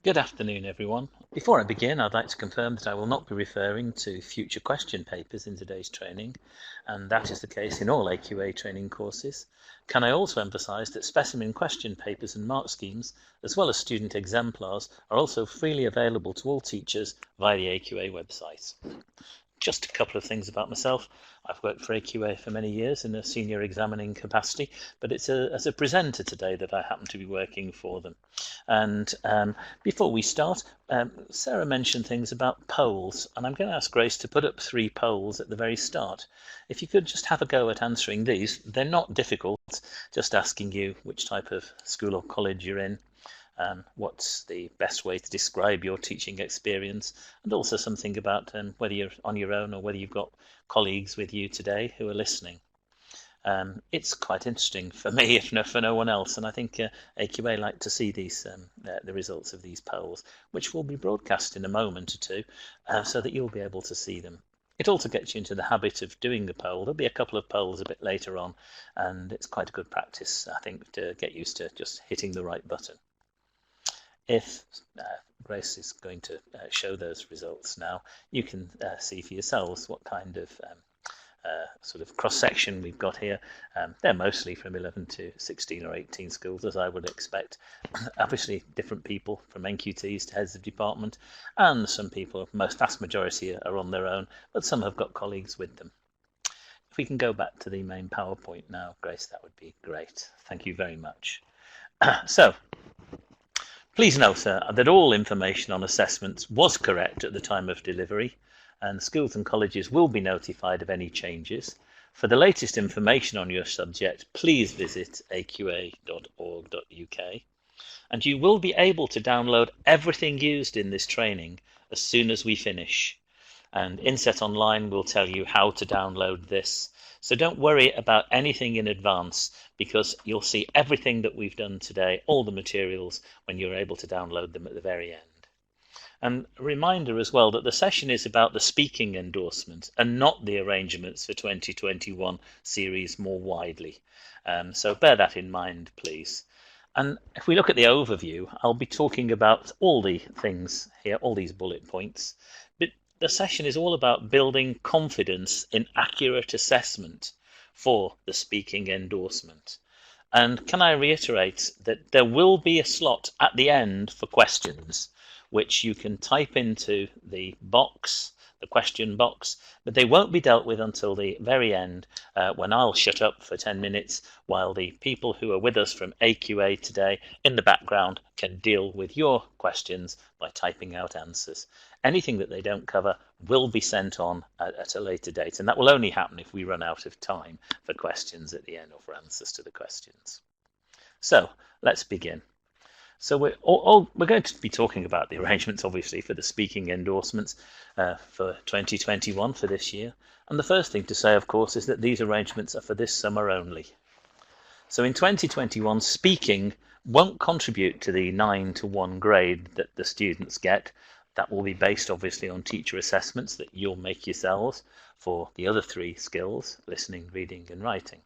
Good afternoon, everyone. Before I begin, I'd like to confirm that I will not be referring to future question papers in today's training, and that is the case in all AQA training courses. Can I also emphasise that specimen question papers and mark schemes, as well as student exemplars, are also freely available to all teachers via the AQA website. Just a couple of things about myself. I've worked for AQA for many years in a senior examining capacity, but it's as a presenter today that I happen to be working for them. And before we start, Sarah mentioned things about polls, and I'm going to ask Grace to put up 3 polls at the very start. If you could just have a go at answering these. They're not difficult, just asking you which type of school or college you're in, what's the best way to describe your teaching experience, and also something about whether you're on your own or whether you've got colleagues with you today who are listening. It's quite interesting for me, if not for no one else, and I think AQA like to see these the results of these polls, which will be broadcast in a moment or two, so that you'll be able to see them. It also gets you into the habit of doing a poll. There'll be a couple of polls a bit later on, and it's quite a good practice, I think, to get used to just hitting the right button. If Grace is going to show those results now, you can see for yourselves what kind of sort of cross-section we've got here. They're mostly from 11 to 16 or 18 schools, as I would expect. Obviously, different people from NQTs to heads of department, and some people, vast majority, are on their own, but some have got colleagues with them. If we can go back to the main PowerPoint now, Grace, that would be great. Thank you very much. So, please note that all information on assessments was correct at the time of delivery, and schools and colleges will be notified of any changes. For the latest information on your subject, please visit aqa.org.uk, and you will be able to download everything used in this training as soon as we finish. And Inset Online will tell you how to download this. So don't worry about anything in advance, because you'll see everything that we've done today, all the materials, when you're able to download them at the very end. And a reminder as well that the session is about the speaking endorsement and not the arrangements for 2021 series more widely. So bear that in mind, please. And if we look at the overview, I'll be talking about all the things here, all these bullet points. But the session is all about building confidence in accurate assessment for the speaking endorsement. And can I reiterate that there will be a slot at the end for questions, which you can type into the box, the question box, but they won't be dealt with until the very end, when I'll shut up for 10 minutes while the people who are with us from AQA today in the background can deal with your questions by typing out answers. Anything that they don't cover will be sent on at a later date, and that will only happen if we run out of time for questions at the end or for answers to the questions. So let's begin. So we're going to be talking about the arrangements, obviously, for the speaking endorsements for 2021 for this year. And the first thing to say, of course, is that these arrangements are for this summer only. So in 2021, speaking won't contribute to the 9-to-1 grade that the students get. That will be based, obviously, on teacher assessments that you'll make yourselves for the other 3 skills, listening, reading, and writing.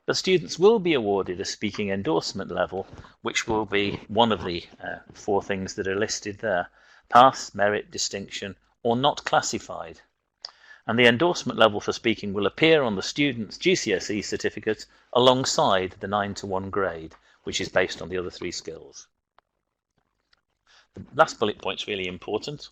But students will be awarded a speaking endorsement level, which will be one of the 4 things that are listed there: pass, merit, distinction, or not classified. And the endorsement level for speaking will appear on the student's GCSE certificate alongside the 9-to-1 grade, which is based on the other 3 skills. The last bullet point is really important.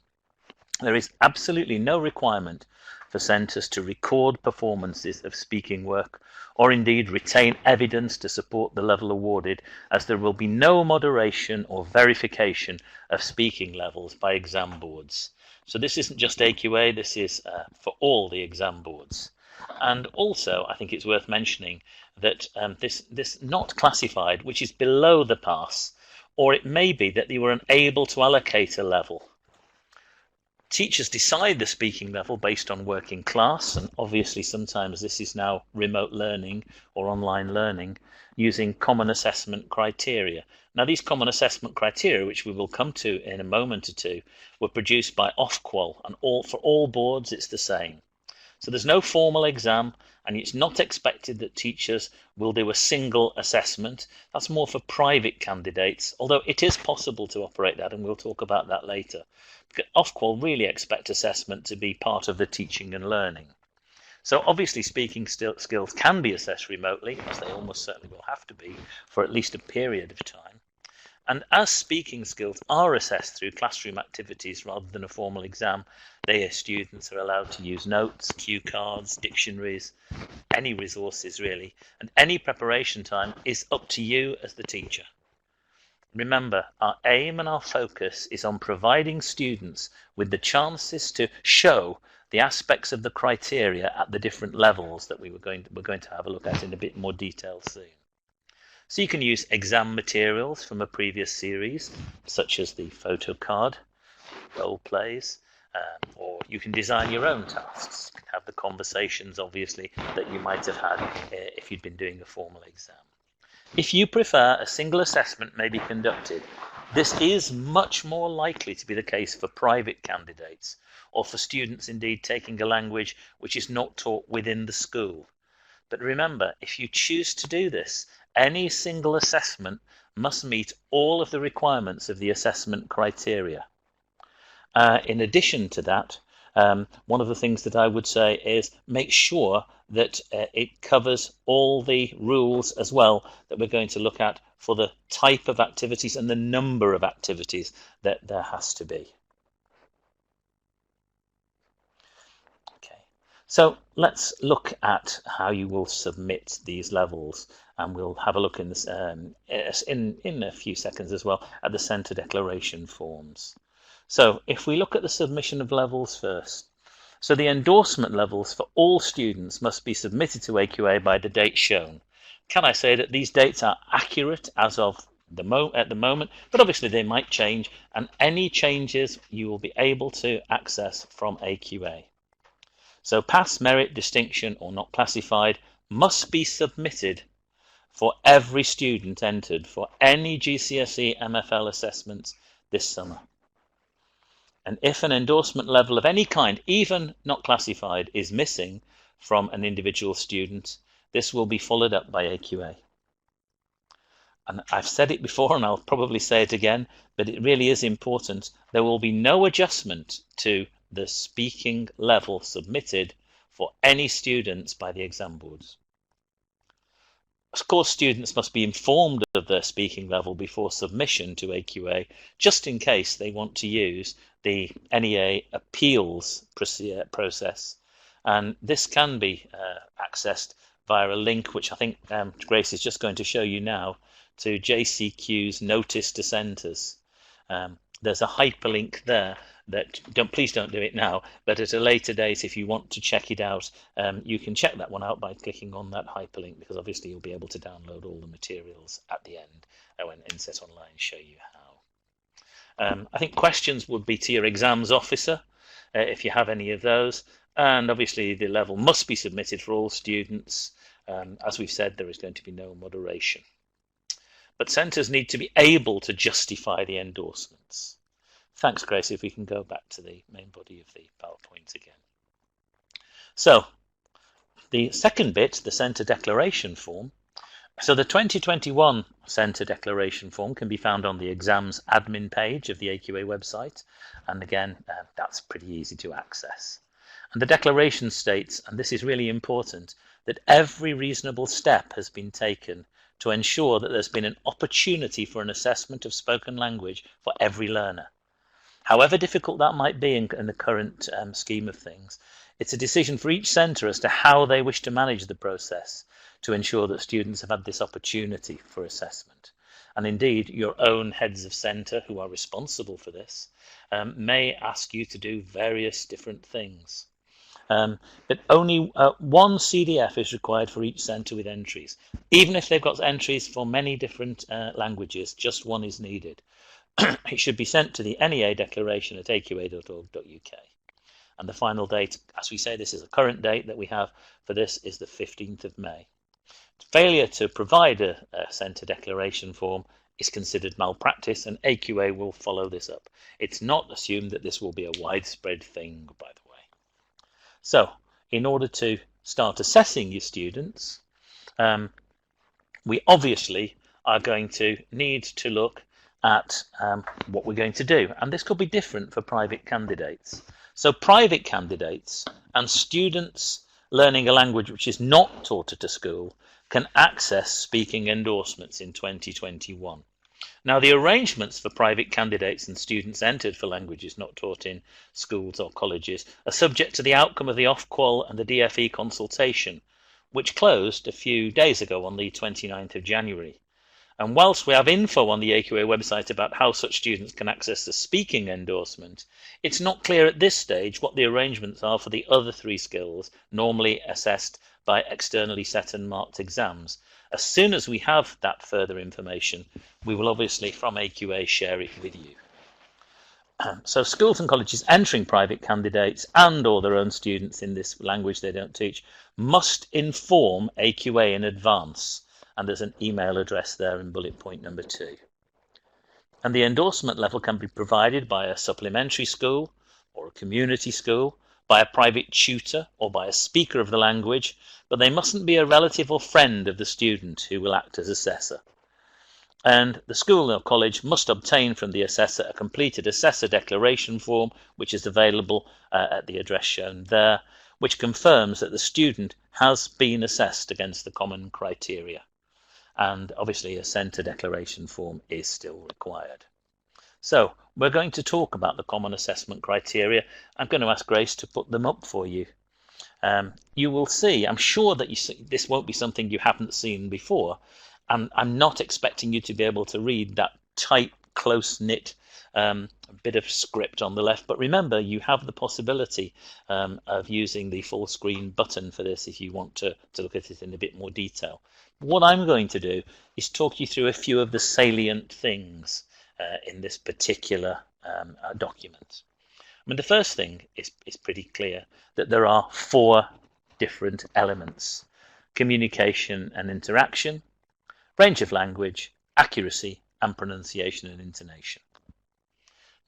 There is absolutely no requirement for centres to record performances of speaking work, or indeed retain evidence to support the level awarded, as there will be no moderation or verification of speaking levels by exam boards. So this isn't just AQA, this is for all the exam boards. And also, I think it's worth mentioning that this not classified, which is below the pass, or it may be that you were unable to allocate a level. Teachers decide the speaking level based on working class, and obviously sometimes this is now remote learning or online learning, using common assessment criteria. Now, these common assessment criteria, which we will come to in a moment or two, were produced by Ofqual, and for all boards it's the same. So there's no formal exam, and it's not expected that teachers will do a single assessment. That's more for private candidates, although it is possible to operate that, and we'll talk about that later. Ofqual really expect assessment to be part of the teaching and learning. So obviously speaking skills can be assessed remotely, as they almost certainly will have to be for at least a period of time. And as speaking skills are assessed through classroom activities rather than a formal exam, students are allowed to use notes, cue cards, dictionaries, any resources really, and any preparation time is up to you as the teacher. Remember, our aim and our focus is on providing students with the chances to show the aspects of the criteria at the different levels that we're going to have a look at in a bit more detail soon. So you can use exam materials from a previous series, such as the photo card, role plays, or you can design your own tasks. You can have the conversations, obviously, that you might have had if you'd been doing a formal exam. If you prefer, a single assessment may be conducted. This is much more likely to be the case for private candidates, or for students indeed taking a language which is not taught within the school. But remember, if you choose to do this, any single assessment must meet all of the requirements of the assessment criteria. In addition to that, one of the things that I would say is make sure that it covers all the rules as well that we're going to look at for the type of activities and the number of activities that there has to be. Okay, so let's look at how you will submit these levels, and we'll have a look in this in a few seconds as well at the centre declaration forms. So if we look at the submission of levels first, so the endorsement levels for all students must be submitted to AQA by the date shown. Can I say that these dates are accurate as of at the moment, but obviously they might change, and any changes you will be able to access from AQA. So pass, merit, distinction, or not classified must be submitted for every student entered for any GCSE MFL assessments this summer. And if an endorsement level of any kind, even not classified, is missing from an individual student, this will be followed up by AQA. And I've said it before, and I'll probably say it again, but it really is important. There will be no adjustment to the speaking level submitted for any students by the exam boards. Of course, students must be informed of their speaking level before submission to AQA, just in case they want to use the NEA appeals process. And this can be accessed via a link, which I think Grace is just going to show you now, to JCQ's Notice to Centres. There's a hyperlink there that please don't do it now, but at a later date, if you want to check it out, you can check that one out by clicking on that hyperlink, because obviously you'll be able to download all the materials at the end when Inset Online show you how. I think questions would be to your exams officer if you have any of those, and obviously the level must be submitted for all students. As we've said, there is going to be no moderation. But centres need to be able to justify the endorsements. Thanks, Grace, if we can go back to the main body of the PowerPoint again. So, the second bit, the centre declaration form. So the 2021 centre declaration form can be found on the exams admin page of the AQA website. And again, that's pretty easy to access. And the declaration states, and this is really important, that every reasonable step has been taken to ensure that there's been an opportunity for an assessment of spoken language for every learner. However difficult that might be in the current scheme of things, it's a decision for each centre as to how they wish to manage the process to ensure that students have had this opportunity for assessment. And indeed, your own heads of centre who are responsible for this may ask you to do various different things. But only one CDF is required for each centre with entries. Even if they've got entries for many different languages, just one is needed. It should be sent to the NEA declaration at aqa.org.uk. And the final date, as we say, this is a current date that we have for this, is the 15th of May. Failure to provide a centre declaration form is considered malpractice, and AQA will follow this up. It's not assumed that this will be a widespread thing, by the way. So, in order to start assessing your students, we obviously are going to need to look at what we're going to do. And this could be different for private candidates. So private candidates and students learning a language which is not taught at a school can access speaking endorsements in 2021. Now, the arrangements for private candidates and students entered for languages not taught in schools or colleges are subject to the outcome of the Ofqual and the DfE consultation, which closed a few days ago on the 29th of January. And whilst we have info on the AQA website about how such students can access the speaking endorsement, it's not clear at this stage what the arrangements are for the other 3 skills normally assessed by externally set and marked exams. As soon as we have that further information, we will obviously from AQA share it with you. So schools and colleges entering private candidates and or their own students in this language they don't teach must inform AQA in advance, and there's an email address there in bullet point number 2. And the endorsement level can be provided by a supplementary school or a community school, by a private tutor or by a speaker of the language, but they mustn't be a relative or friend of the student who will act as assessor. And the school or college must obtain from the assessor a completed assessor declaration form, which is available at the address shown there, which confirms that the student has been assessed against the common criteria. And obviously a centre declaration form is still required. So we're going to talk about the common assessment criteria. I'm going to ask Grace to put them up for you. You will see, I'm sure that this won't be something you haven't seen before, and I'm not expecting you to be able to read that tight, close-knit bit of script on the left, but remember you have the possibility of using the full screen button for this if you want to look at it in a bit more detail. What I'm going to do is talk you through a few of the salient things in this particular document. I mean, the first thing is pretty clear, that there are 4 different elements: communication and interaction, range of language, accuracy, and pronunciation and intonation.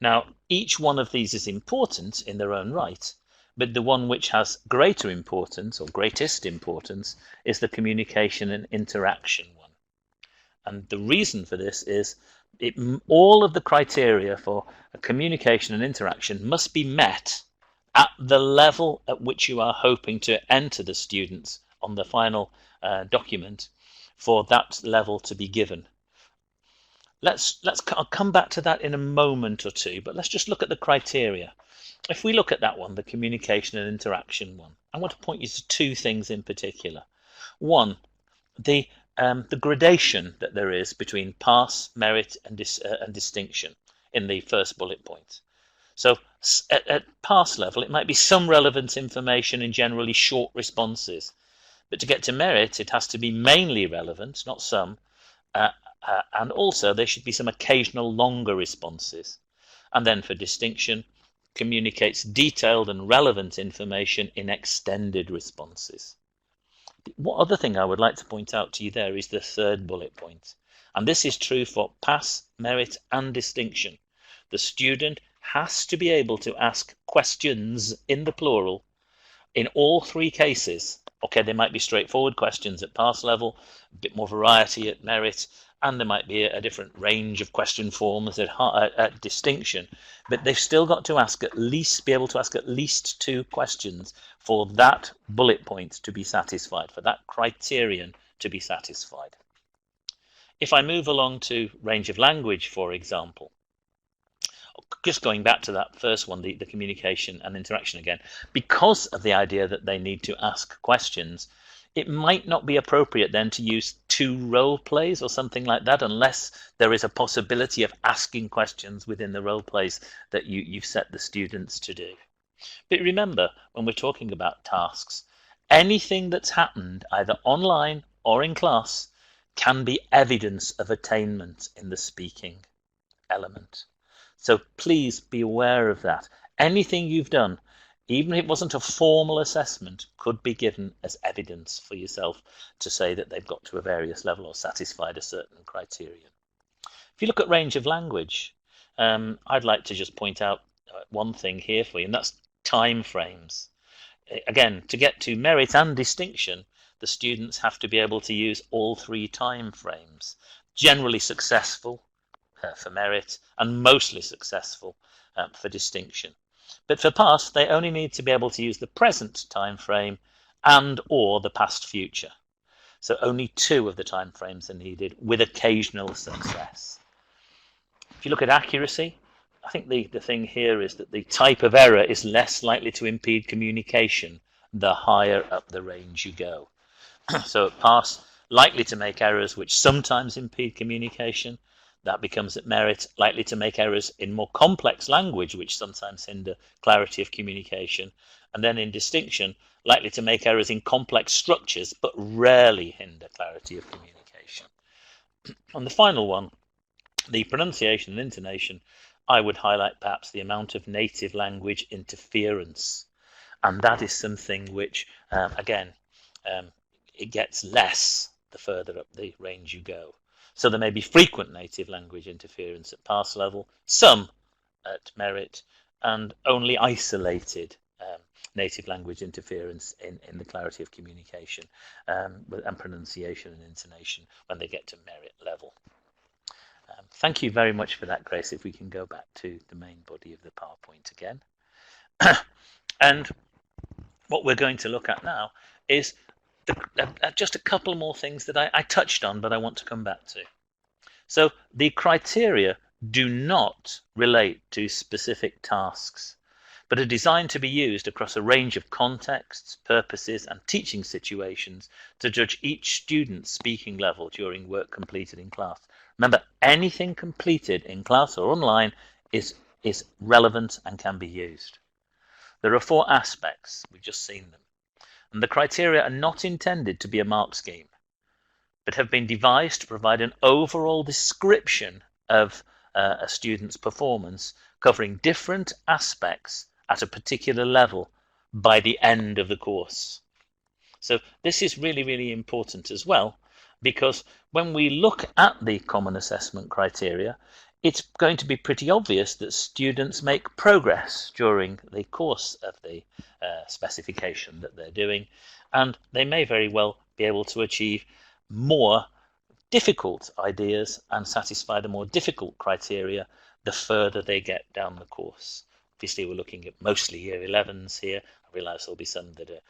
Now, each one of these is important in their own right, but the one which has greater importance, or greatest importance, is the communication and interaction one. And the reason for this is all of the criteria for communication and interaction must be met at the level at which you are hoping to enter the students on the final document for that level to be given. I'll come back to that in a moment or two, but let's just look at the criteria. If we look at that one, the communication and interaction one, I want to point you to 2 things in particular. One, the gradation that there is between pass, merit, and distinction in the first bullet point. So at pass level, it might be some relevant information in generally short responses, but to get to merit, it has to be mainly relevant, not some, and also there should be some occasional longer responses. And then for distinction, communicates detailed and relevant information in extended responses. One other thing I would like to point out to you there is the 3rd bullet point, and this is true for pass, merit, and distinction. The student has to be able to ask questions in the plural in all 3 cases. Okay, there might be straightforward questions at pass level, a bit more variety at merit, and there might be a different range of question forms at distinction, but they've still got to be able to ask at least 2 questions for that bullet point to be satisfied, for that criterion to be satisfied. If I move along to range of language, for example, just going back to that first one, the communication and interaction again, because of the idea that they need to ask questions, it might not be appropriate then to use 2 role plays or something like that, unless there is a possibility of asking questions within the role plays that you've set the students to do. But remember, when we're talking about tasks, anything that's happened either online or in class can be evidence of attainment in the speaking element. So please be aware of that. Anything you've done, even if it wasn't a formal assessment, could be given as evidence for yourself to say that they've got to a various level or satisfied a certain criterion. If you look at range of language, I'd like to just point out one thing here for you, and that's time frames. again, to get to merit and distinction, the students have to be able to use all three time frames. Generally successful for merit and mostly successful for distinction. But for pass, they only need to be able to use the present time frame and or the past future. So only two of the time frames are needed with occasional success. If you look at accuracy, I think the thing here is that the type of error is less likely to impede communication the higher up the range you go. So at pass, likely to make errors which sometimes impede communication. That becomes at merit, likely to make errors in more complex language which sometimes hinder clarity of communication. And then in distinction, likely to make errors in complex structures but rarely hinder clarity of communication. And the final one, the pronunciation and intonation, I would highlight perhaps the amount of native language interference. And that is something which, again, it gets less the further up the range you go. So there may be frequent native language interference at pass level, some at merit, and only isolated native language interference in the clarity of communication and pronunciation and intonation when they get to merit level. Thank you very much for that, Grace. If we can go back to the main body of the PowerPoint again. And what we're going to look at now is just a couple more things that I touched on, but I want to come back to. So the criteria do not relate to specific tasks, but are designed to be used across a range of contexts, purposes, and teaching situations to judge each student's speaking level during work completed in class. Remember, anything completed in class or online is relevant and can be used. There are four aspects, we've just seen them. And the criteria are not intended to be a mark scheme, but have been devised to provide an overall description of a student's performance, covering different aspects at a particular level by the end of the course. So this is really, really important as well, because when we look at the common assessment criteria, it's going to be pretty obvious that students make progress during the course of the specification that they're doing, and they may very well be able to achieve more difficult ideas and satisfy the more difficult criteria the further they get down the course. Obviously, we're looking at mostly year 11s here. I realise there'll be some that are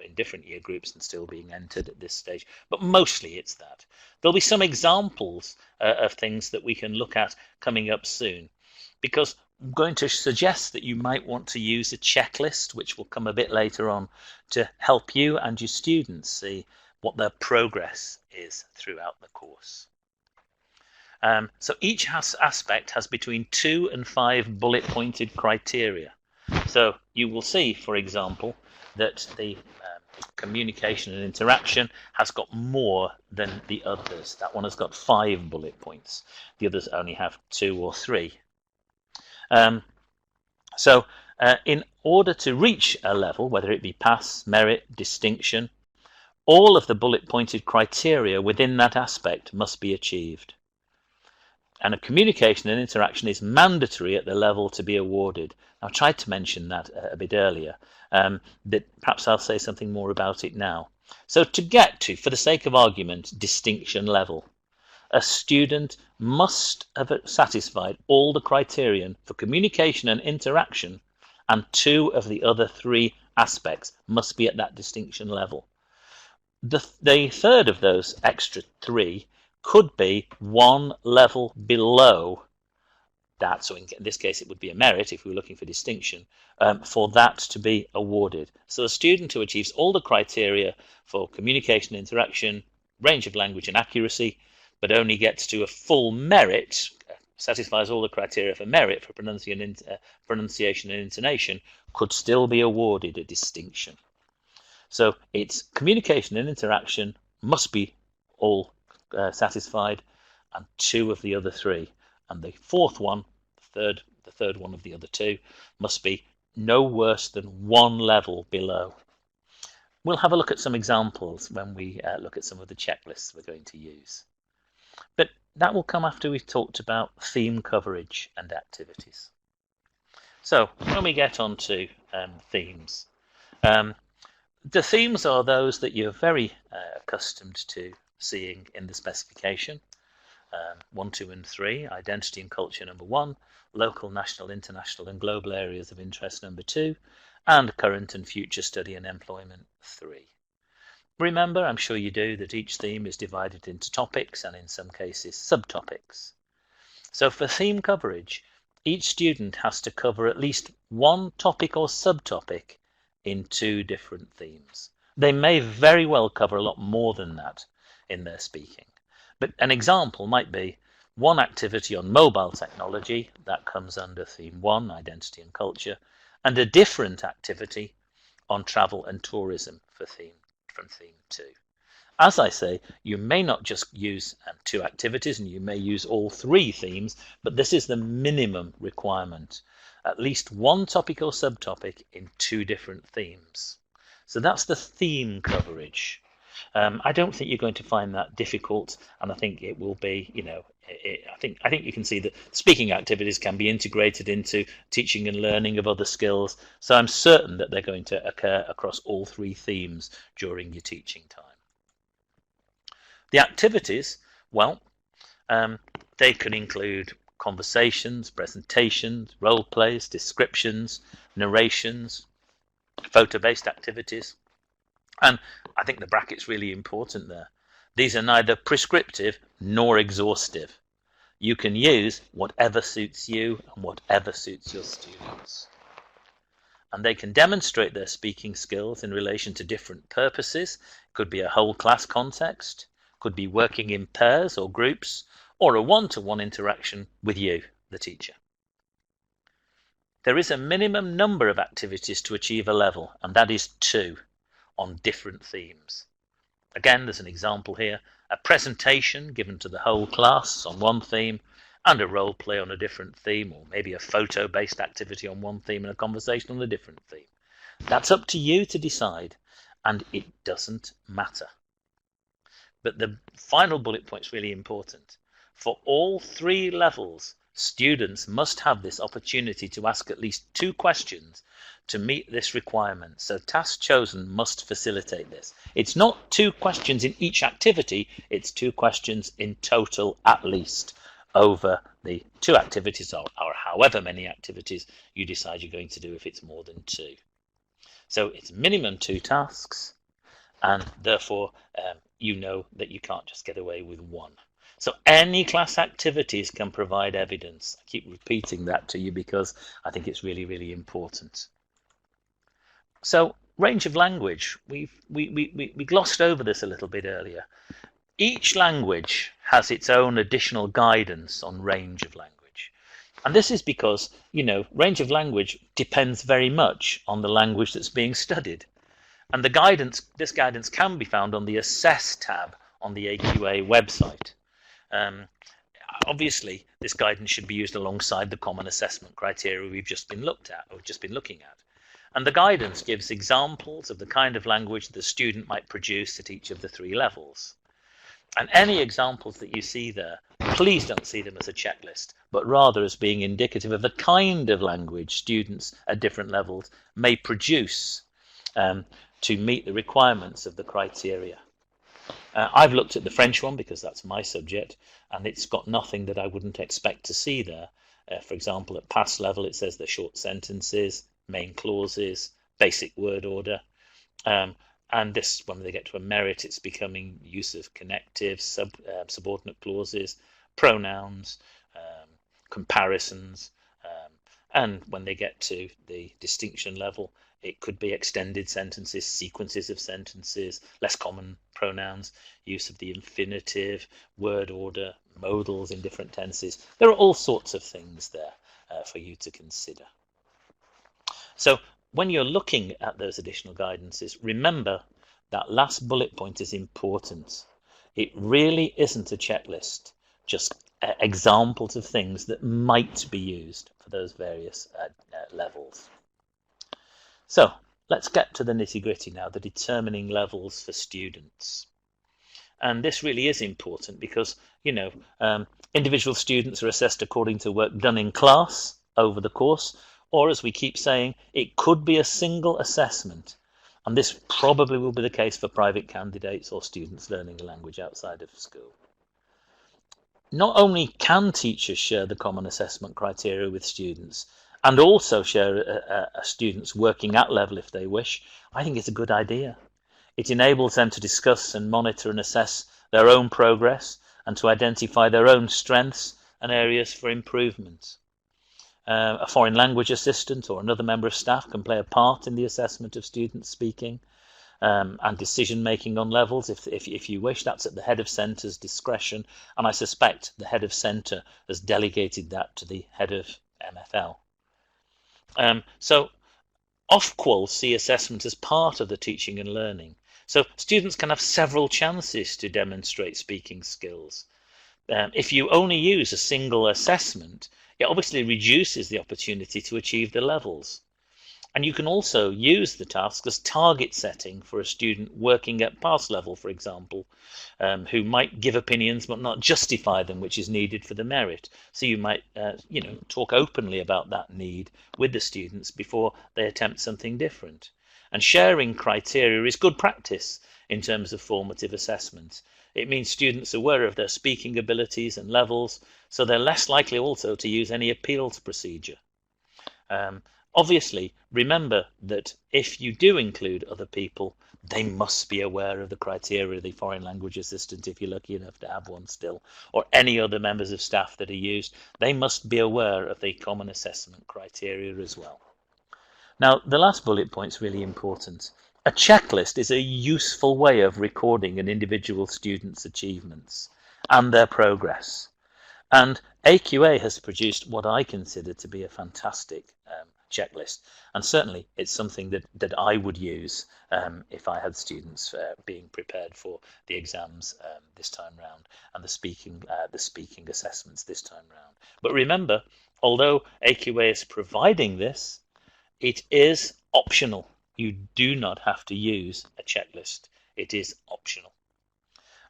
in different year groups and still being entered at this stage, but mostly it's that. There'll be some examples of things that we can look at coming up soon, because I'm going to suggest that you might want to use a checklist, which will come a bit later on, to help you and your students see what their progress is throughout the course. So each aspect has between 2 and 5 bullet-pointed criteria. So you will see, for example, that the communication and interaction has got more than the others. That one has got 5 bullet points. The others only have 2 or 3. So in order to reach a level, whether it be pass, merit, distinction, all of the bullet-pointed criteria within that aspect must be achieved. And a communication and interaction is mandatory at the level to be awarded. I tried to mention that a bit earlier, but perhaps I'll say something more about it now. So to get to, for the sake of argument, distinction level, a student must have satisfied all the criterion for communication and interaction, and 2 of the other 3 aspects must be at that distinction level. The third of those extra 3 could be 1 level below that, so in this case it would be a merit if we were looking for distinction, for that to be awarded. So a student who achieves all the criteria for communication, interaction, range of language and accuracy, but only gets to a full merit, satisfies all the criteria for merit for pronunciation and intonation, could still be awarded a distinction. So its communication and interaction must be all satisfied, and 2 of the other 3, and the fourth one, the third one of the other 2, must be no worse than 1 level below. We'll have a look at some examples when we look at some of the checklists we're going to use, but that will come after we've talked about theme coverage and activities. So when we get on to themes. The themes are those that you're very accustomed to seeing in the specification. 1, 2 and 3, identity and culture number 1, local, national, international and global areas of interest number 2, and current and future study and employment 3. Remember, I'm sure you do, that each theme is divided into topics and in some cases subtopics. So for theme coverage, each student has to cover at least one topic or subtopic in 2 different themes. They may very well cover a lot more than that in their speaking. But an example might be one activity on mobile technology, that comes under theme 1, identity and culture, and a different activity on travel and tourism from theme 2. As I say, you may not just use 2 activities, and you may use all 3 themes, but this is the minimum requirement. At least one topic or subtopic in 2 different themes. So that's the theme coverage. I don't think you're going to find that difficult, and I think it will be, I think you can see that speaking activities can be integrated into teaching and learning of other skills. So I'm certain that they're going to occur across all 3 themes during your teaching time. The activities, well, they can include conversations, presentations, role plays, descriptions, narrations, photo-based activities. And I think the bracket's really important there. These are neither prescriptive nor exhaustive. You can use whatever suits you and whatever suits your students. And they can demonstrate their speaking skills in relation to different purposes. It could be a whole class context, could be working in pairs or groups, or a one-to-one interaction with you, the teacher. There is a minimum number of activities to achieve a level, and that is 2 on different themes. Again, there's an example here, a presentation given to the whole class on one theme, and a role play on a different theme, or maybe a photo-based activity on one theme and a conversation on a different theme. That's up to you to decide, and it doesn't matter. But the final bullet point is really important. For all 3 levels, students must have this opportunity to ask at least 2 questions to meet this requirement. So task chosen must facilitate this. It's not 2 questions in each activity, it's 2 questions in total at least over the 2 activities or however many activities you decide you're going to do if it's more than 2. So it's minimum 2 tasks, and therefore you know that you can't just get away with 1. So any class activities can provide evidence. I keep repeating that to you because I think it's really, really important. So range of language, we glossed over this a little bit earlier. Each language has its own additional guidance on range of language. And this is because, range of language depends very much on the language that's being studied. And this guidance can be found on the Assess tab on the AQA website. Obviously, this guidance should be used alongside the common assessment criteria we've just been looking at. And the guidance gives examples of the kind of language the student might produce at each of the 3 levels. And any examples that you see there, please don't see them as a checklist, but rather as being indicative of the kind of language students at different levels may produce to meet the requirements of the criteria. I've looked at the French one because that's my subject, and it's got nothing that I wouldn't expect to see there. For example, at pass level, it says the short sentences, main clauses, basic word order. And this, when they get to a merit, it's becoming use of connectives, subordinate clauses, pronouns, comparisons. And when they get to the distinction level, it could be extended sentences, sequences of sentences, less common pronouns, use of the infinitive, word order, modals in different tenses. There are all sorts of things there for you to consider. So when you're looking at those additional guidances, remember that last bullet point is important. It really isn't a checklist, just examples of things that might be used for those various levels. So let's get to the nitty-gritty now, the determining levels for students. And this really is important because, individual students are assessed according to work done in class over the course, Or, as we keep saying, it could be a single assessment. And this probably will be the case for private candidates or students learning a language outside of school. Not only can teachers share the common assessment criteria with students and also share a student's working at level if they wish, I think it's a good idea. It enables them to discuss and monitor and assess their own progress and to identify their own strengths and areas for improvement. A foreign language assistant or another member of staff can play a part in the assessment of students speaking and decision making on levels if you wish. That's at the head of centre's discretion, and I suspect the head of centre has delegated that to the head of MFL. So Ofqual see assessment as part of the teaching and learning. So students can have several chances to demonstrate speaking skills. If you only use a single assessment, it obviously reduces the opportunity to achieve the levels. And you can also use the task as target setting for a student working at pass level, for example, who might give opinions but not justify them, which is needed for the merit. So you might talk openly about that need with the students before they attempt something different. And sharing criteria is good practice in terms of formative assessment. It means students are aware of their speaking abilities and levels, so they're less likely also to use any appeals procedure. Obviously, remember that if you do include other people, they must be aware of the criteria, the foreign language assistant, if you're lucky enough to have one still, or any other members of staff that are used. They must be aware of the common assessment criteria as well. Now, the last bullet point is really important. A checklist is a useful way of recording an individual student's achievements and their progress. And AQA has produced what I consider to be a fantastic checklist, and certainly it's something that I would use if I had students being prepared for the exams this time round and the speaking assessments this time round. But remember, although AQA is providing this, it is optional. You do not have to use a checklist. It is optional.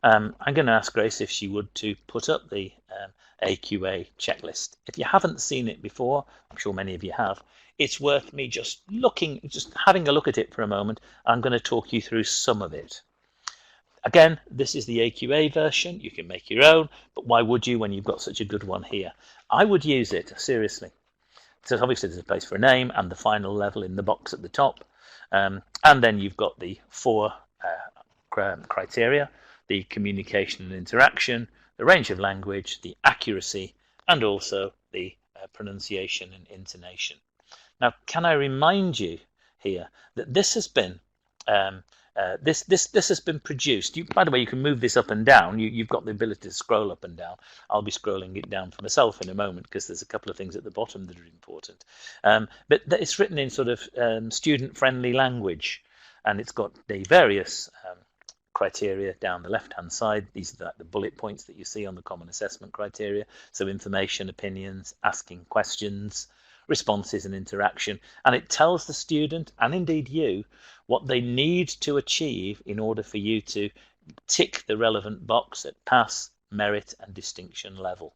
I'm going to ask Grace if she would to put up the AQA checklist. If you haven't seen it before, I'm sure many of you have, it's worth me just having a look at it for a moment. I'm going to talk you through some of it. Again, this is the AQA version. You can make your own, but why would you when you've got such a good one here? I would use it, seriously. So obviously there's a place for a name and the final level in the box at the top. And then you've got the 4 criteria: the communication and interaction, the range of language, the accuracy, and also the pronunciation and intonation. Now, can I remind you here that this has been this has been produced. By the way, you can move this up and down. You've got the ability to scroll up and down. I'll be scrolling it down for myself in a moment because there's a couple of things at the bottom that are important. But it's written in sort of student-friendly language, and it's got the various criteria down the left-hand side. These are the bullet points that you see on the common assessment criteria. So information, opinions, asking questions, responses and interaction, and it tells the student and indeed you what they need to achieve in order for you to tick the relevant box at pass, merit and distinction level.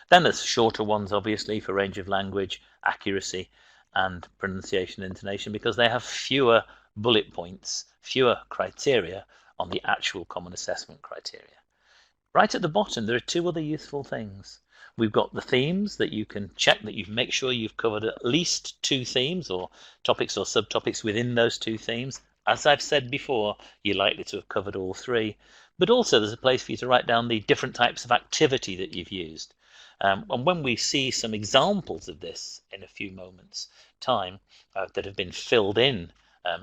Then there's shorter ones obviously for range of language, accuracy and pronunciation and intonation because they have fewer bullet points, fewer criteria on the actual common assessment criteria. Right at the bottom there are 2 other useful things. We've got the themes that you can check that you make sure you've covered at least 2 themes or topics or subtopics within those 2 themes. As I've said before, you're likely to have covered all 3. But also there's a place for you to write down the different types of activity that you've used. And when we see some examples of this in a few moments' time that have been filled in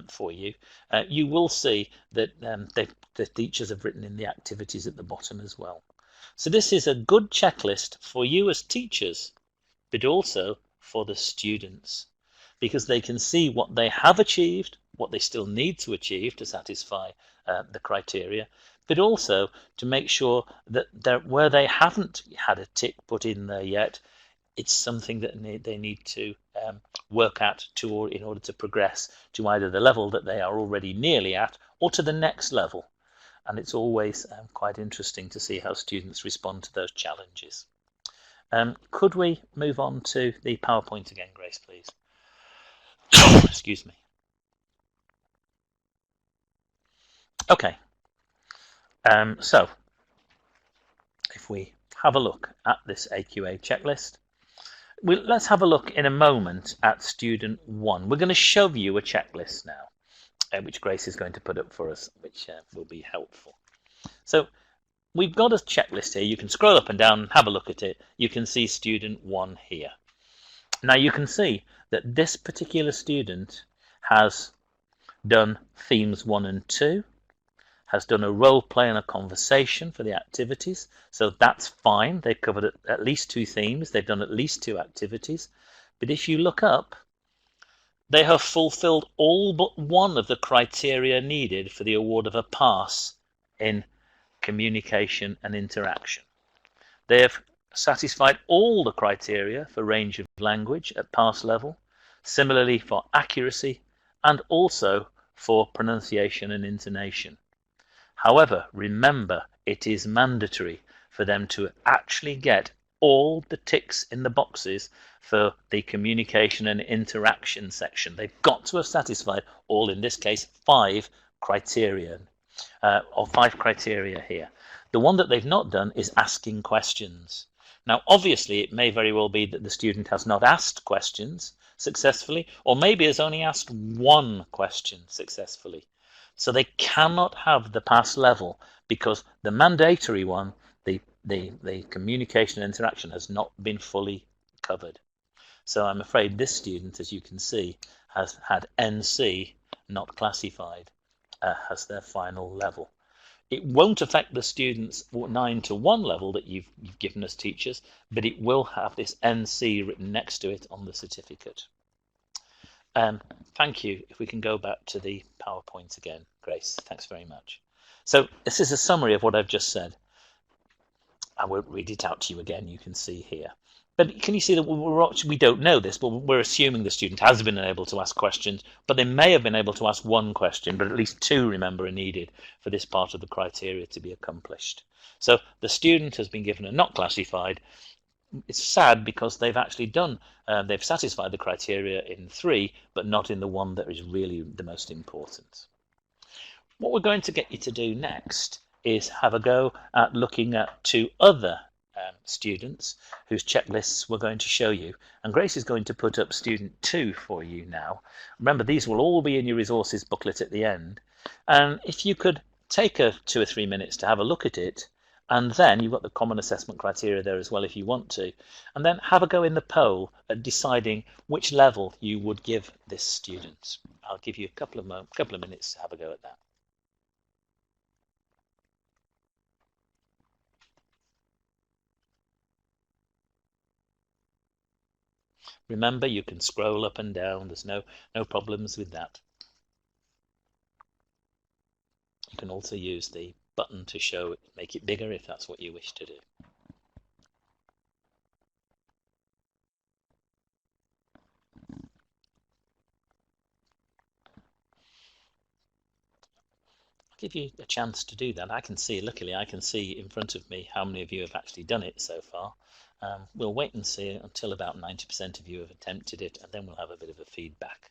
for you, you will see that the teachers have written in the activities at the bottom as well. So this is a good checklist for you as teachers, but also for the students, because they can see what they have achieved, what they still need to achieve to satisfy the criteria, but also to make sure that where they haven't had a tick put in there yet, it's something that they need to work at in order to progress to either the level that they are already nearly at or to the next level. And it's always quite interesting to see how students respond to those challenges. Could we move on to the PowerPoint again, Grace, please? Excuse me. Okay. So if we have a look at this AQA checklist, let's have a look in a moment at student 1. We're going to show you a checklist now, which Grace is going to put up for us, which will be helpful. So we've got a checklist here. You can scroll up and down and have a look at it. You can see student 1 here. Now you can see that this particular student has done themes 1 and 2, has done a role play and a conversation for the activities, so that's fine. They've covered at least 2 themes, they've done at least 2 activities. But if you look up, they have fulfilled all but one of the criteria needed for the award of a pass in communication and interaction. They have satisfied all the criteria for range of language at pass level, similarly for accuracy, and also for pronunciation and intonation. However, remember, it is mandatory for them to actually get all the ticks in the boxes for the communication and interaction section. They've got to have satisfied all, in this case, 5 criteria, or 5 criteria here. The one that they've not done is asking questions. Now, obviously, it may very well be that the student has not asked questions successfully, or maybe has only asked 1 question successfully. So they cannot have the pass level because the mandatory one, the communication and interaction, has not been fully covered. So I'm afraid this student, as you can see, has had NC, not classified, as their final level. It won't affect the students' 9 to 1 level that you've given us teachers, but it will have this NC written next to it on the certificate. Thank you. If we can go back to the PowerPoint again, Grace. Thanks very much. So this is a summary of what I've just said. I won't read it out to you again. You can see here. But can you see that we don't know this, but we're assuming the student has been able to ask questions, but they may have been able to ask 1 question, but at least 2, remember, are needed for this part of the criteria to be accomplished. So the student has been given a not classified. It's sad because they've actually done, they've satisfied the criteria in 3, but not in the one that is really the most important. What we're going to get you to do next is have a go at looking at 2 other students whose checklists we're going to show you. And Grace is going to put up student 2 for you now. Remember, these will all be in your resources booklet at the end. And if you could take 2 or 3 minutes to have a look at it, and then you've got the common assessment criteria there as well if you want to, and then have a go in the poll at deciding which level you would give this student. I'll give you a couple of minutes to have a go at that. Remember, you can scroll up and down. There's no problems with that. You can also use the button to show it, make it bigger if that's what you wish to do. I'll give you a chance to do that. I can see, luckily, I can see in front of me how many of you have actually done it so far. We'll wait and see until about 90% of you have attempted it, and then we'll have a bit of a feedback.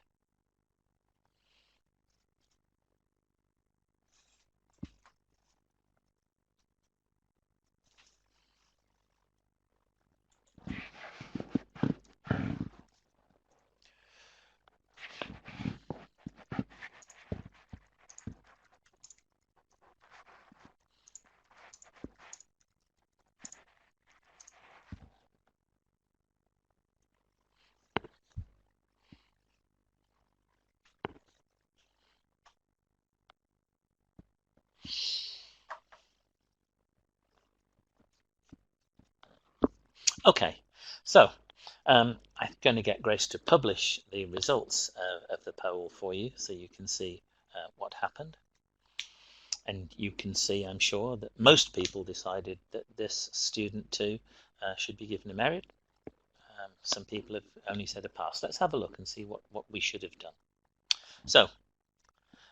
Okay, so I'm going to get Grace to publish the results of the poll for you so you can see what happened. And you can see, I'm sure, that most people decided that this student too should be given a merit. Some people have only said a pass. Let's have a look and see what we should have done. So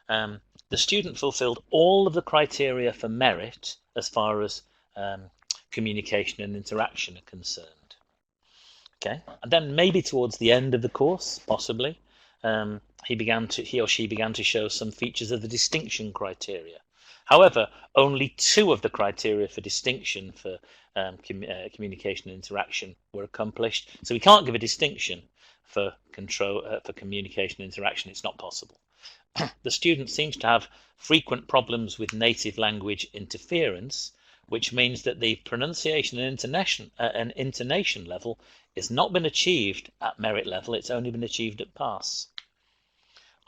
the student fulfilled all of the criteria for merit as far as communication and interaction are concerned. Okay, and then maybe towards the end of the course, possibly, he or she began to show some features of the distinction criteria. However, only 2 of the criteria for distinction for communication and interaction were accomplished, so we can't give a distinction for communication and interaction. It's not possible. The student seems to have frequent problems with native language interference, which means that the pronunciation and intonation level has not been achieved at merit level, it's only been achieved at pass.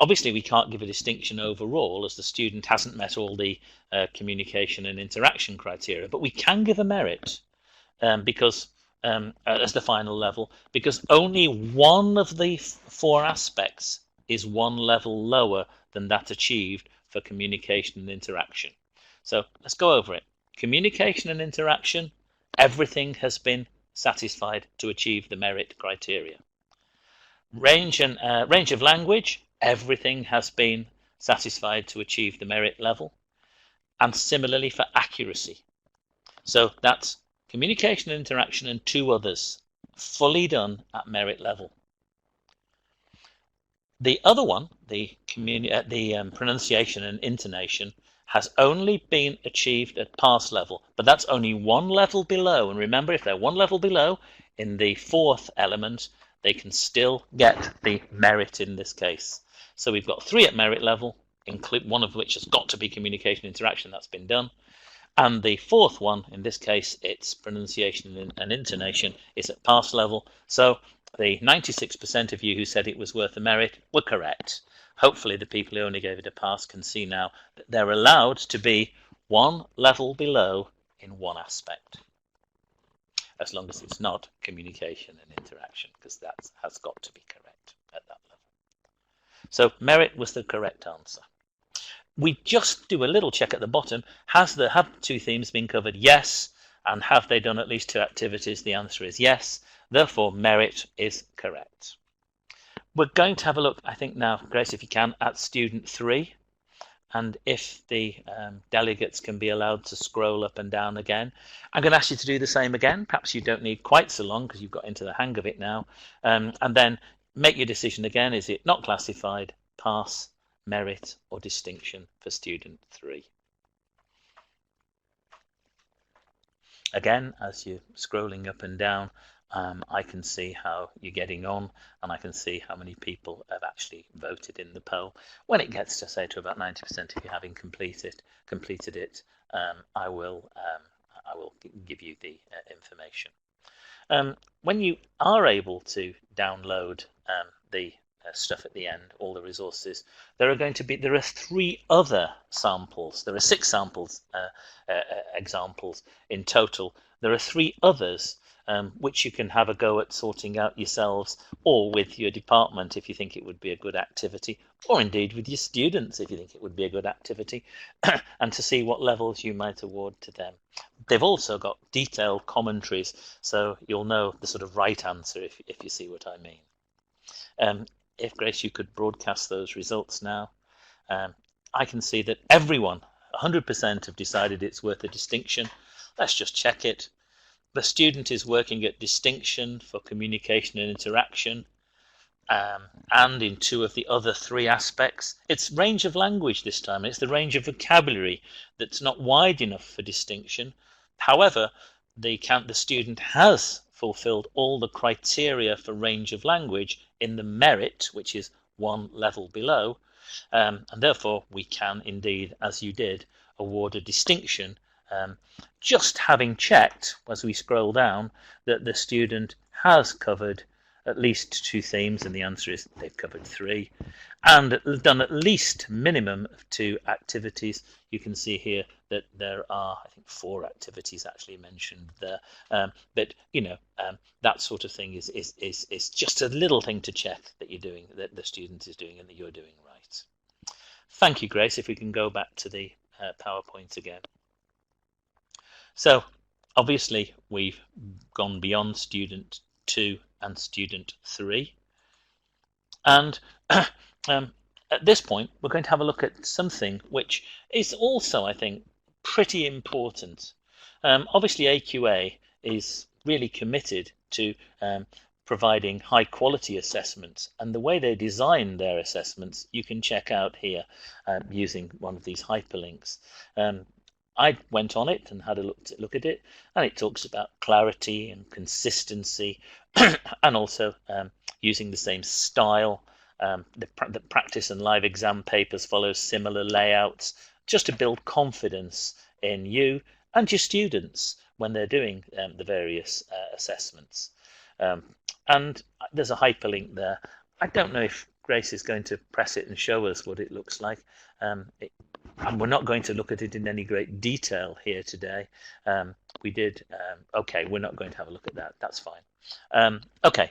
Obviously, we can't give a distinction overall as the student hasn't met all the communication and interaction criteria, but we can give a merit because as the final level, because only one of the 4 aspects is 1 level lower than that achieved for communication and interaction. So let's go over it. Communication and interaction, everything has been satisfied to achieve the merit criteria. Range of language, everything has been satisfied to achieve the merit level. And similarly for accuracy. So that's communication and interaction and 2 others, fully done at merit level. The other one, the pronunciation and intonation, has only been achieved at pass level, but that's only 1 level below. And remember, if they're 1 level below in the 4th element, they can still get the merit in this case. So we've got 3 at merit level, one of which has got to be communication interaction, that's been done. And the 4th one, in this case, it's pronunciation and intonation, is at pass level. So the 96% of you who said it was worth a merit were correct. Hopefully the people who only gave it a pass can see now that they're allowed to be 1 level below in 1 aspect. As long as it's not communication and interaction, because that has got to be correct at that level. So merit was the correct answer. We just do a little check at the bottom. Have 2 themes been covered? Yes. And have they done at least 2 activities? The answer is yes. Therefore, merit is correct. We're going to have a look, I think now, Grace, if you can, at student 3. And if the delegates can be allowed to scroll up and down again. I'm going to ask you to do the same again. Perhaps you don't need quite so long because you've got into the hang of it now. And then make your decision again. Is it not classified, pass, merit, or distinction for student 3? Again, as you're scrolling up and down, I can see how you're getting on, and I can see how many people have actually voted in the poll. When it gets to, say, to about 90% of you having completed it, I will give you the information. When you are able to download the stuff at the end, all the resources, there are 3 other samples. There are 6 samples examples in total. There are 3 others which you can have a go at sorting out yourselves, or with your department if you think it would be a good activity, or indeed with your students if you think it would be a good activity, and to see what levels you might award to them. They've also got detailed commentaries, so you'll know the sort of right answer if you see what I mean. If, Grace, you could broadcast those results now. I can see that everyone, 100%, have decided it's worth a distinction. Let's just check it. The student is working at distinction for communication and interaction, and in 2 of the other 3 aspects. It's range of language this time. It's the range of vocabulary that's not wide enough for distinction. However, the student has fulfilled all the criteria for range of language in the merit, which is 1 level below, and therefore we can indeed, as you did, award a distinction, just having checked, as we scroll down, that the student has covered at least 2 themes, and the answer is they've covered 3, and done at least minimum of 2 activities. You can see here that there are, I think, 4 activities actually mentioned there. But that sort of thing is just a little thing to check that you're doing, that the student is doing, and that you're doing right. Thank you, Grace. If we can go back to the PowerPoint again. So obviously we've gone beyond student 2 and student 3, and at this point we're going to have a look at something which is also, I think, pretty important. Obviously AQA is really committed to providing high quality assessments, and the way they design their assessments you can check out here using one of these hyperlinks. I went on it and had a look at it, and it talks about clarity and consistency and also using the same style. The practice and live exam papers follow similar layouts just to build confidence in you and your students when they're doing the various assessments. And there's a hyperlink there. I don't know if Grace is going to press it and show us what it looks like. And we're not going to look at it in any great detail here today. Okay, we're not going to have a look at that. That's fine. Okay,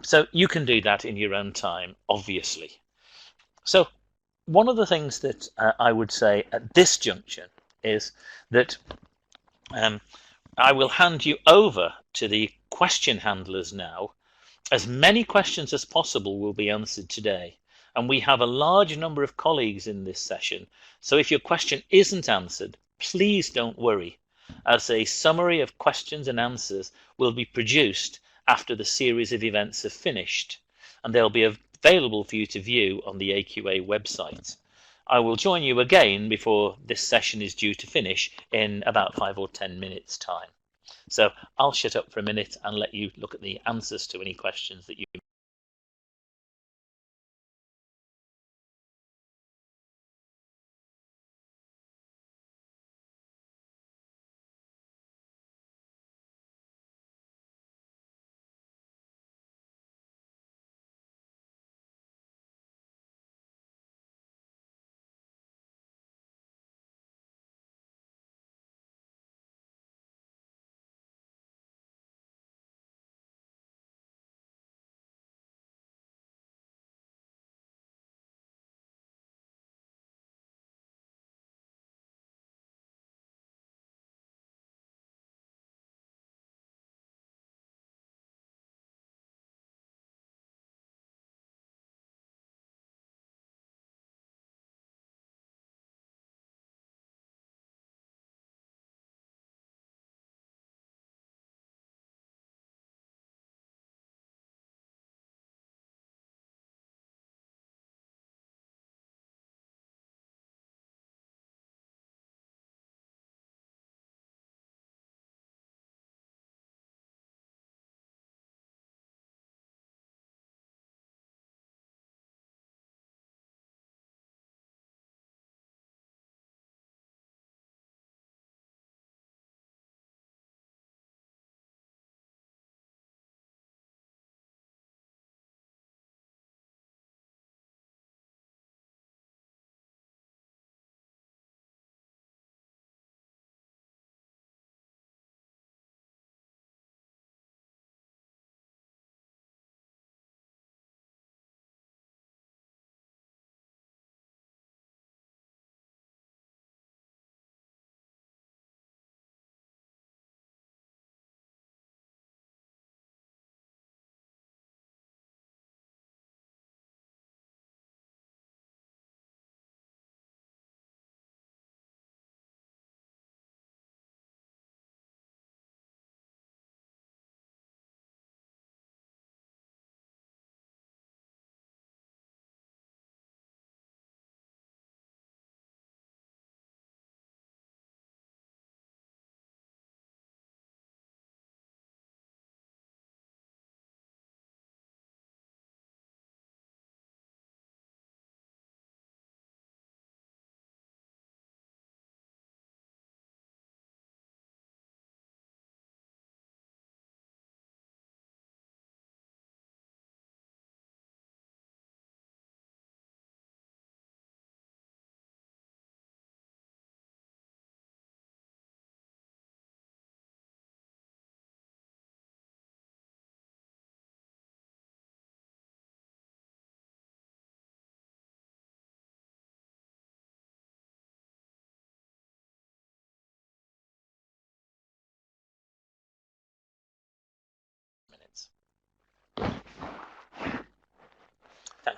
so you can do that in your own time, obviously. So one of the things that I would say at this junction is that I will hand you over to the question handlers now. As many questions as possible will be answered today, and we have a large number of colleagues in this session, so if your question isn't answered, please don't worry, as a summary of questions and answers will be produced after the series of events have finished, and they'll be available for you to view on the AQA website. I will join you again before this session is due to finish in about 5 or 10 minutes time. So I'll shut up for a minute and let you look at the answers to any questions that you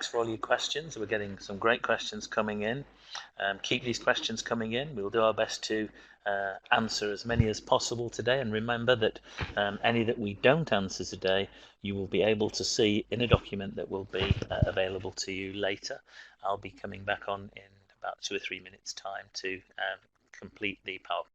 thanks for all your questions. We're getting some great questions coming in. Keep these questions coming in. We'll do our best to answer as many as possible today, and remember that any that we don't answer today you will be able to see in a document that will be available to you later. I'll be coming back on in about 2 or 3 minutes time to complete the PowerPoint.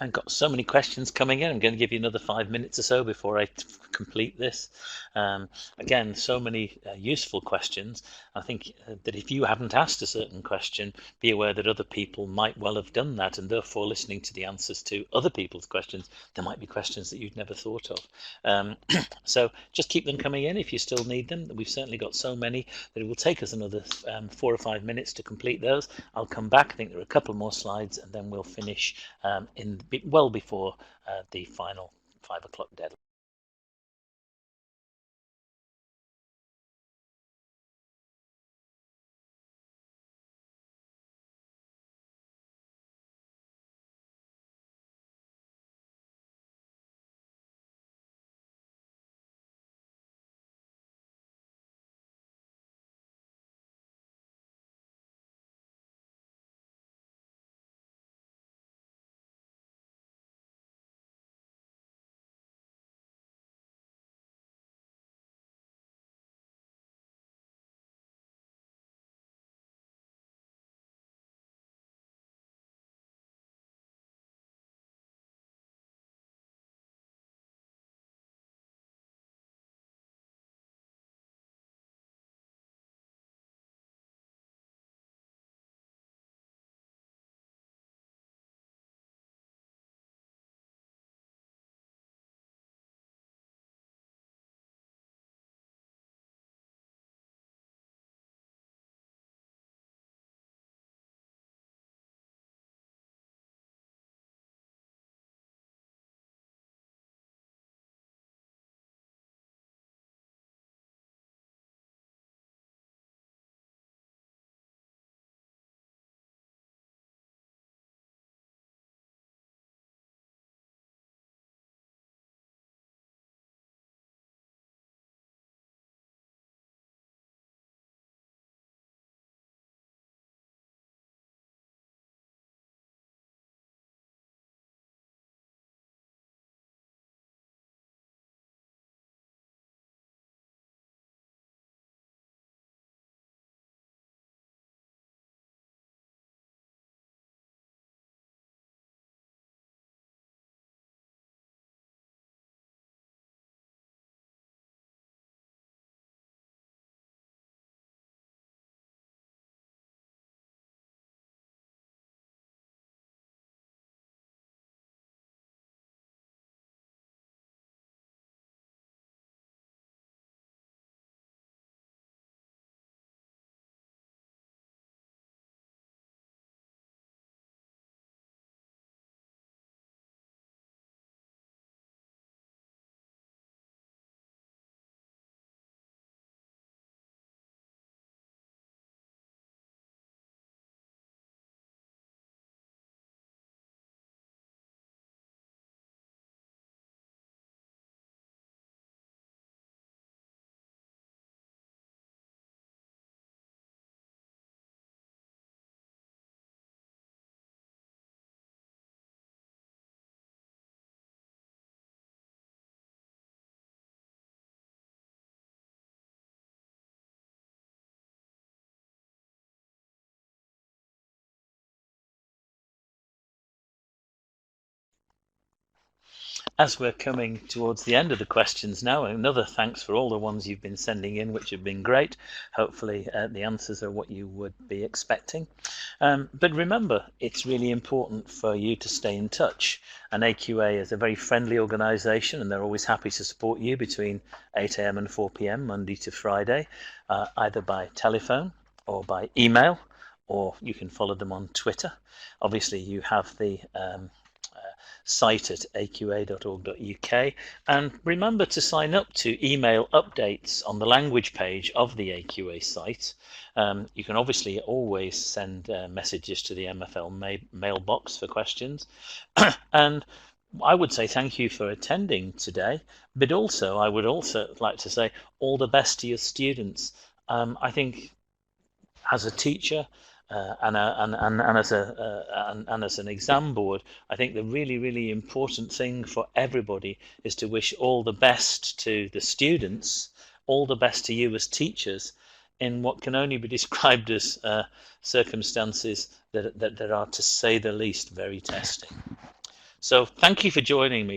I've got so many questions coming in. I'm going to give you another 5 minutes or so before I complete this. Again, so many useful questions. I think that if you haven't asked a certain question, be aware that other people might well have done that, and therefore listening to the answers to other people's questions, there might be questions that you'd never thought of. So just keep them coming in if you still need them. We've certainly got so many that it will take us another 4 or 5 minutes to complete those. I'll come back. I think there are a couple more slides, and then we'll finish well before the final 5 o'clock deadline. as we're coming towards the end of the questions now, another thanks for all the ones you've been sending in, which have been great. Hopefully the answers are what you would be expecting. But remember, it's really important for you to stay in touch. And AQA is a very friendly organisation, and they're always happy to support you between 8 AM and 4 PM, Monday to Friday, either by telephone or by email, or you can follow them on Twitter. Obviously, you have the site at aqa.org.uk, and remember to sign up to email updates on the language page of the AQA site. You can obviously always send messages to the MFL mailbox for questions. And I would say thank you for attending today, but also I would also like to say all the best to your students. I think as a teacher, and as an exam board, I think the really important thing for everybody is to wish all the best to the students, all the best to you as teachers, in what can only be described as circumstances that are, to say the least, very testing. So thank you for joining me.